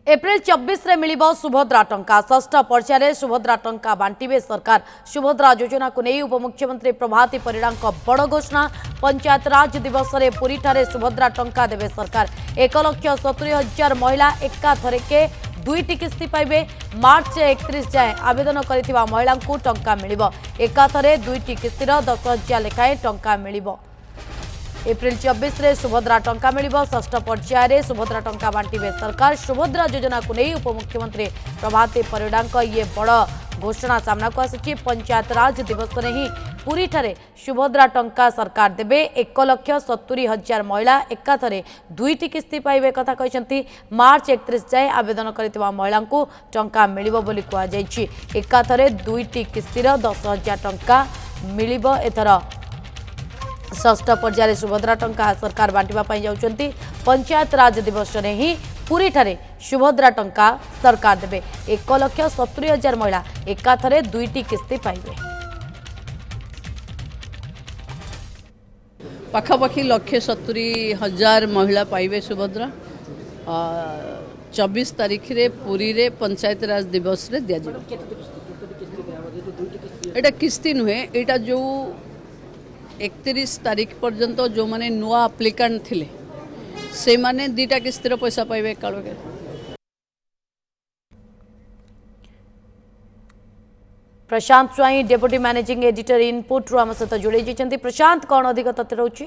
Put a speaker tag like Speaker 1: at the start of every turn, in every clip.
Speaker 1: April 24 रे मिलिबो सुभद्रा टंका षष्ठ पर्यायर सुभद्रा टंका बांटिबे सरकार। सुभद्रा योजना को नहीं उपमुख्यमंत्री प्रभाती परिड़ा बड़ घोषणा। पंचायत राज दिवस रे पुरी ठारे सुभद्रा टंका देवे सरकार। 1,70,000 महिला एकाथरके दुईटी किस्ती पाइबे। मार्च 31 जाए आवेदन करिथिबा महिला को टंका मिलिबो। एकाथरे दुईटी किस्तीर 10,000 लेखाएं टंका मिलिबो। एप्रिल 24 रे सुभद्रा टंका मिलिबो। षष्ठ पर्यायर सुभद्रा टंका बांटिबे सरकार। सुभद्रा योजना को नहीं उपमुख्यमंत्री प्रभाती परिड़ा ये बड़ घोषणा सामना को आसी। पंचायत राज दिवस में ही पुरी ठारे सुभद्रा टंका सरकार देबे। 1,70,000 महिला एकाथरे दुईटी किस्ती पाइबे कथा कहते। मार्च 31 जाए आवेदन करिथिबा महिला को टंका मिलिबो बोली कुआ जायछि। एकाथरे दुईटी किस्तीर 10,000 टंका मिलिबो। एथर षष्ठ पर्यायर सुभद्रा टंका सरकार बांटिबा पई जाउचंती। पंचायत राज दिवस ने ही पुरी ठारे सुभद्रा टंका सरकार देबे। 1,70,000 महिला एकाथरे दुईटी किस्ती पाइबे।
Speaker 2: पाखापाखि 1,70,000 महिला पाइबे सुभद्रा। 24 तारीख रे पुरी रे पंचायत राज दिवस रे दिया जिवो। एटा किस्ती नुहे, एटा जो 31 तारीख पर्यंत जो माने नुआ आप्लिकांट थिले से माने दीटा किस्तीर पैसा पाइबे कालके।
Speaker 1: प्रशांत स्वाई डेप्यूटी मैनेजिंग एडिटर इनपुट रु आम सहित जोड़े जाइछन्ती। प्रशांत कौन अधिक तथ्य रहउछि?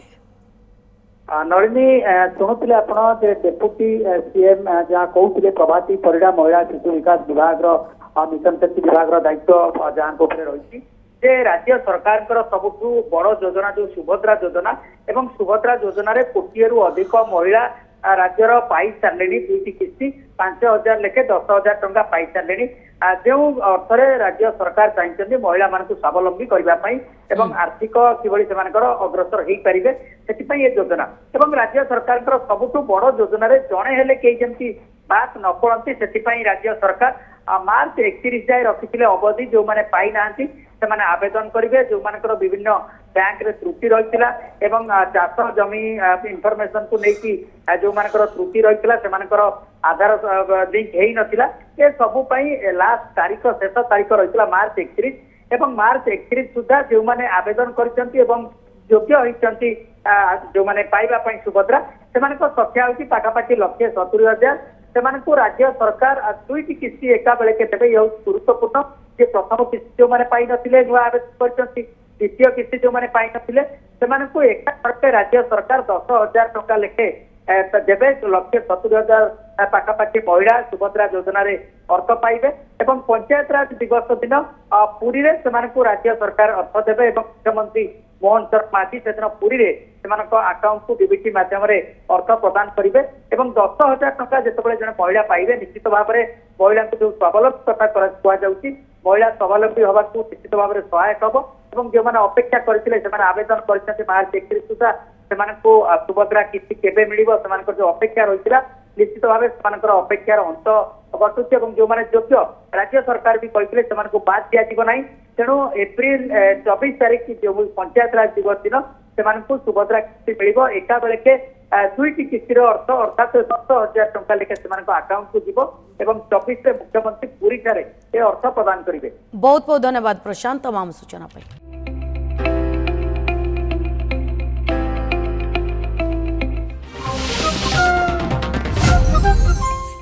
Speaker 3: नलिनी शुणुले आप डेप्यूटी सीएम जहाँ कहते प्रभाती परिड़ा महिला शिशु विकास विभाग मिशन शक्ति विभाग दायित्व जहाँ रही राज्य सरकार सबुठू बड़ योजना जो सुभद्रा योजना एवं सुभद्रा योजन कोटिए रु अधिक महिला राज्यर पाई सारे दुईटी किस्ती 5,000 लेखे 10,000 टंका पाई सारे। जो अर्थरे राज्य सरकार चाहिए महिला मान स्वावलंबी करने एवं आर्थिक किभली से अग्रसर हो पारे से योजना एवं राज्य सरकार सबुठू बड़ योजन जड़े हेले कहीं बात न पड़ती से राज्य सरकार मार्च 31 जाए रखी अवधि जो मैंने पाई ना से आवेदन करेंगे जो मानकर विभिन्न बैंक रे त्रुटि रही चाष जमी इनफॉरमेशन को लेकिन जो मानकर त्रुटि रही से आधार लिंक हो नथिला। ये सबु लास्ट तारीख शेष तारीख रही मार्च 31 एवं मार्च 31 सुधा जो मैंने आवेदन करछंती एवं योग्य होइछंती जो मैंने पाइबा पई सुभद्रा से संख्या होची पाखापाखि 1,70,000 से राज्य सरकार दुईटी किस्ती एका बेले के देबे। यह गुरुत्वपूर्ण जे प्रथम किस्ती जो मैंने पाई नथिले नुआ आवेदन करछंती, द्वितीय किस्ती जो मैंने पाई नथिले सेमानकु एका सरकार राज्य सरकार 10,000 टंका लेखे देवे। 1,70,000 पाखापाखि महिला सुभद्रा योजन अर्थ पाइबे एवं पंचायत राज दिवस दिन पुरी रे सेमानकु राज्य सरकार अर्थ देवे एवं मुख्यमंत्री मोहन चरण माझी से दिन पुरी रे सेमानक अकाउंट को डीबीटी माध्यम अर्थ प्रदान करेंगे एवं 10,000 टंका जिते जन महिला पाइबे निश्चित भाव में महिला जो स्वावलंबी कथा कहुच्छी महिला स्वावलंबी हवा को निश्चित भाव में सहायक हम और जो मैंने अपेक्षा करते आवेदन कर मार्च 31 सुधा से सुभद्रा किस्ती केबे मिलिबो से जो अपेक्षा रही निश्चित भाव से अपेक्षार अंत घटुची और जो मैंने योग्य राज्य सरकार भी कहते से बाद दिज्व ना। तेणु एप्रिल 24 तारीख जो पंचायत राज दिवस दिन से सुभद्रा किस्ती मिल एका बेले के दुईटी किस्तीर अर्थ अर्थात 10,000 टंका लेखे अकाउंट को जीव एवं 24 मुख्यमंत्री पुरी ठारे अर्थ प्रदान करेंगे।
Speaker 1: बहुत बहुत धन्यवाद प्रशांत तमाम सूचना।